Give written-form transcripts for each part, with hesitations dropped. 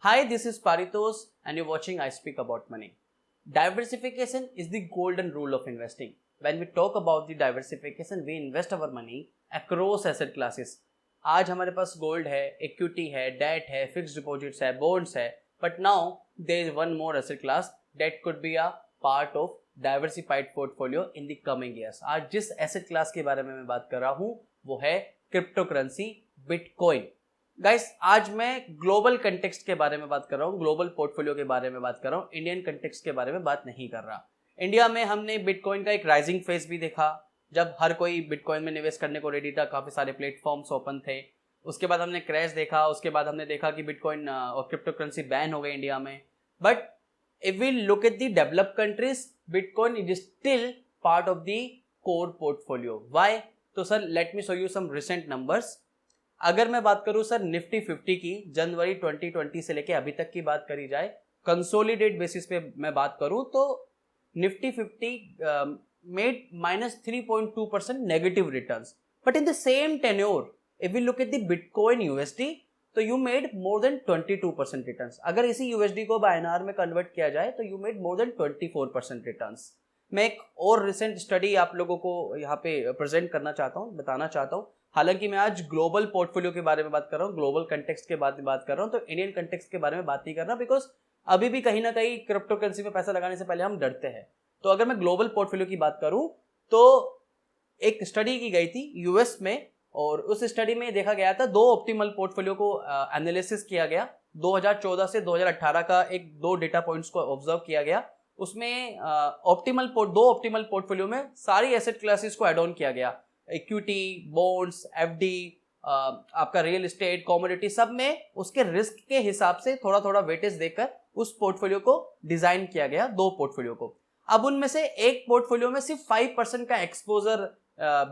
Hi, this is Paritos and you're watching I Speak About Money. Diversification is the golden rule of investing. When we talk about the diversification, we invest our money across asset classes. आज हमारे पास gold है, equity है, debt है, fixed deposits है, bonds है, but now there is one more asset class that could be a part of diversified portfolio in the coming years. आज जिस एसेट क्लास के बारे में मैं बात कर रहा हूँ वो है क्रिप्टो करेंसी बिटकॉइन. गाइस, आज मैं ग्लोबल कंटेक्स्ट के बारे में बात कर रहा हूँ, ग्लोबल पोर्टफोलियो के बारे में बात कर रहा हूँ, इंडियन कंटेक्स्ट के बारे में बात नहीं कर रहा. इंडिया में हमने बिटकॉइन का एक राइजिंग फेज भी देखा, जब हर कोई बिटकॉइन में निवेश करने को रेडी था, काफी सारे प्लेटफॉर्म्स ओपन थे. उसके बाद हमने क्रैश देखा, उसके बाद हमने देखा कि बिटकॉइन और क्रिप्टो करेंसी बैन हो गई इंडिया में. But if we look at the developed countries, bitcoin is still part of the core portfolio. Why? तो sir let me show you some recent numbers. अगर मैं बात करूं सर निफ्टी 50 की, जनवरी 2020 से लेके अभी तक की बात करी जाए, कंसोलिडेट बेसिस पे मैं बात करूं तो Nifty 50 made -3.2% negative returns. But in the same tenure if we look at the bitcoin USD, तो you made more than 22% returns. अगर इसी यूएसडी को INR में कन्वर्ट किया जाए तो you made more then 24% returns. मैं एक और रिसेंट स्टडी आप लोगों को यहाँ पे प्रेजेंट करना चाहता हूँ, बताना चाहता हूँ. हालांकि मैं आज ग्लोबल पोर्टफोलियो के बारे में बात कर रहा हूँ, ग्लोबल कंटेक्स्ट के बारे में बात कर रहा हूँ, तो इंडियन कंटेक्स्ट के बारे में बात नहीं कर रहा, बिकॉज अभी भी कहीं ना कहीं क्रिप्टो करेंसी में पैसा लगाने से पहले हम डरते हैं. तो अगर मैं ग्लोबल पोर्टफोलियो की बात करूं तो एक स्टडी की गई थी यूएस में, और उस स्टडी में देखा गया था दो ऑप्टिमल पोर्टफोलियो को एनालिसिस किया गया. 2014 से 2018 का एक दो डेटा पॉइंट्स को ऑब्जर्व किया गया. उसमें दो ऑप्टिमल पोर्टफोलियो में सारी एसेट क्लासेस को एड ऑन किया गया. इक्विटी, बॉन्ड्स, एफडी, आपका रियल एस्टेट, कमोडिटी, सब में उसके रिस्क के हिसाब से थोड़ा थोड़ा वेटेज देकर उस पोर्टफोलियो को डिजाइन किया गया, दो पोर्टफोलियो को. अब उनमें से एक पोर्टफोलियो में सिर्फ 5% का एक्सपोजर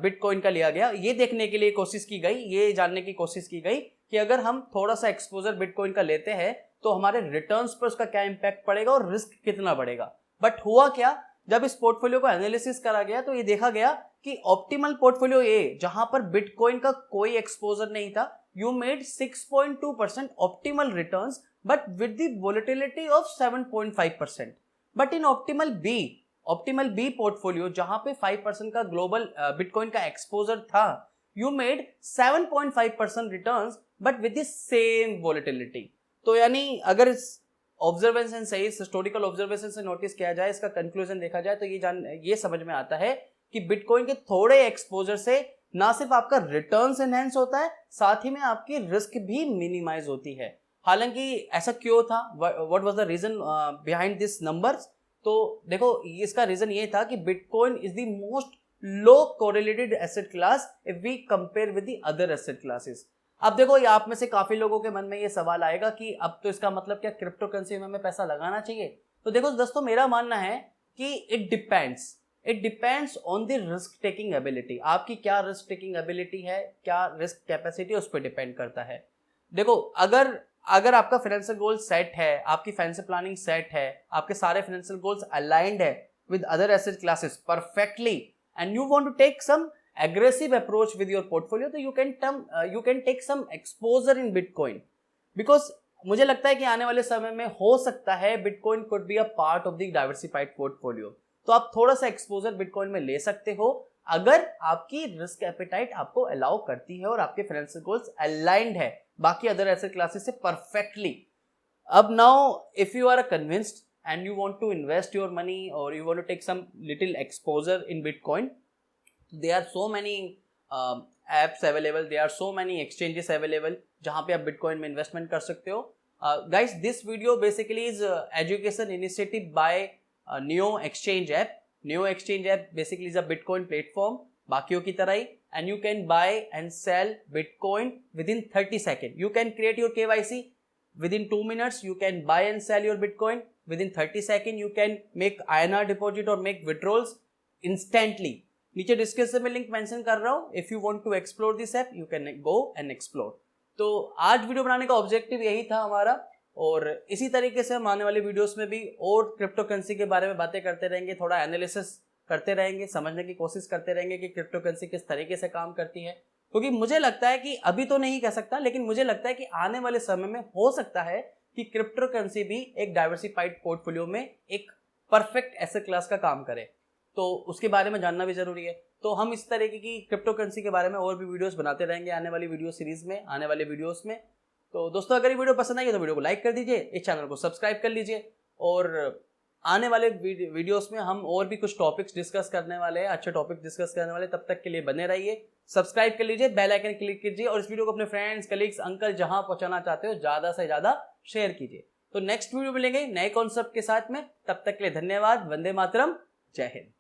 बिटकॉइन का लिया गया. ये देखने के लिए कोशिश की गई, ये जानने की कोशिश की गई कि अगर हम थोड़ा सा एक्सपोजर बिटकॉइन का लेते हैं तो हमारे रिटर्न्स पर उसका क्या इंपैक्ट पड़ेगा और रिस्क कितना बढ़ेगा. बट हुआ क्या, जब इस पोर्टफोलियो को एनालिसिस करा गया तो ये देखा गया कि ऑप्टिमल पोर्टफोलियो ए, जहां पर बिटकॉइन का कोई एक्सपोजर नहीं था, you made 6.2% optimal returns but with the volatility of 7.5%. But in optimal B portfolio, जहां पे 5% का ग्लोबल बिटकॉइन का एक्सपोजर था, you made 7.5% returns but with the same volatility. तो यानी अगर इस ऑब्जर्वेशन से, इस हिस्टोरिकल ऑब्जर्वेशन से नोटिस किया जाए, इसका कंक्लूजन देखा जाए, तो ये समझ में आता है कि बिटकॉइन के थोड़े एक्सपोजर से ना सिर्फ आपका रिटर्न्स एनहांस होता है, साथ ही में आपकी रिस्क भी मिनिमाइज होती है. हालांकि ऐसा क्यों था, what was the reason behind this numbers? तो देखो, इसका रीजन ये था कि bitcoin is the most low correlated asset class if we compare with the other asset classes. अब देखो, ये आप में से काफी लोगों के मन में ये सवाल आएगा कि अब तो इसका मतलब क्या क्रिप्टो करेंसी में पैसा लगाना चाहिए? तो देखो दोस्तों, मेरा मानना है कि it depends on the risk taking ability. आपकी क्या रिस्क टेकिंग एबिलिटी है, क्या रिस्क कैपेसिटी, उस पर डिपेंड करता है. देखो, अगर आपका फाइनेंशियल गोल सेट है, आपकी फाइनेंशियल प्लानिंग सेट है, आपके सारे फाइनेंशियल गोल्स अलाइंड है with other asset classes perfectly, and you want to take some aggressive approach with your portfolio, तो you can take some exposure in Bitcoin, because मुझे लगता है कि आने वाले समय में हो सकता है Bitcoin could be a part of the diversified portfolio. तो आप थोड़ा सा एक्सपोजर Bitcoin में ले सकते हो अगर आपकी रिस्क एपेटाइट आपको अलाउ करती है और आपके फाइनेंशियल गोल्स अलाइंड है बाकी अदर एसेट क्लासेस से परफेक्टली. अब now if you are convinced and you want to invest your money or you want to take some little exposure in Bitcoin, there are so many apps available, there are so many exchanges available जहाँ पे आप bitcoin में investment कर सकते हो. Guys, this video basically is education initiative by Neo Exchange app. Neo Exchange app basically is a Bitcoin platform बाकियों की तरह ही, and you can buy and sell Bitcoin within 30 seconds. You can create your KYC within 2 minutes. You can buy and sell your Bitcoin within 30 seconds. You can make INR deposit or make withdrawals instantly. नीचे description में link mention कर रहा हूँ. If you want to explore this app, you can go and explore. तो आज video बनाने का objective यही था हमारा, और इसी तरीके से हम आने वाले वीडियोस में भी और क्रिप्टो करेंसी के बारे में बातें करते रहेंगे, थोड़ा एनालिसिस करते रहेंगे, समझने की कोशिश करते रहेंगे कि क्रिप्टो करेंसी किस तरीके से काम करती है. क्योंकि मुझे लगता है कि अभी तो नहीं कह सकता, लेकिन मुझे लगता है कि आने वाले समय में हो सकता है कि क्रिप्टो करेंसी भी एक डाइवर्सिफाइड पोर्टफोलियो में एक परफेक्ट एसेट क्लास का काम करे, तो उसके बारे में जानना भी जरूरी है। तो हम इस तरीके की क्रिप्टो करेंसी के बारे में और भी वीडियोस बनाते रहेंगे आने वाली वीडियो सीरीज में, आने वाले वीडियोस में। तो दोस्तों अगर ये वीडियो पसंद आई है तो वीडियो को लाइक कर दीजिए, इस चैनल को सब्सक्राइब कर लीजिए, और आने वाले वीडियोस में हम और भी कुछ टॉपिक्स डिस्कस करने वाले हैं, अच्छे टॉपिक डिस्कस करने वाले। तब तक के लिए बने रहिए, सब्सक्राइब कर लीजिए, बेल आइकन क्लिक कीजिए, और इस वीडियो को अपने फ्रेंड्स, कलीग्स, अंकल जहां पहुंचाना चाहते हो ज्यादा से ज्यादा शेयर कीजिए। तो नेक्स्ट वीडियो मिलेंगे नए कॉन्सेप्ट के साथ में, तब तक के लिए धन्यवाद। वंदे मातरम, जय हिंद।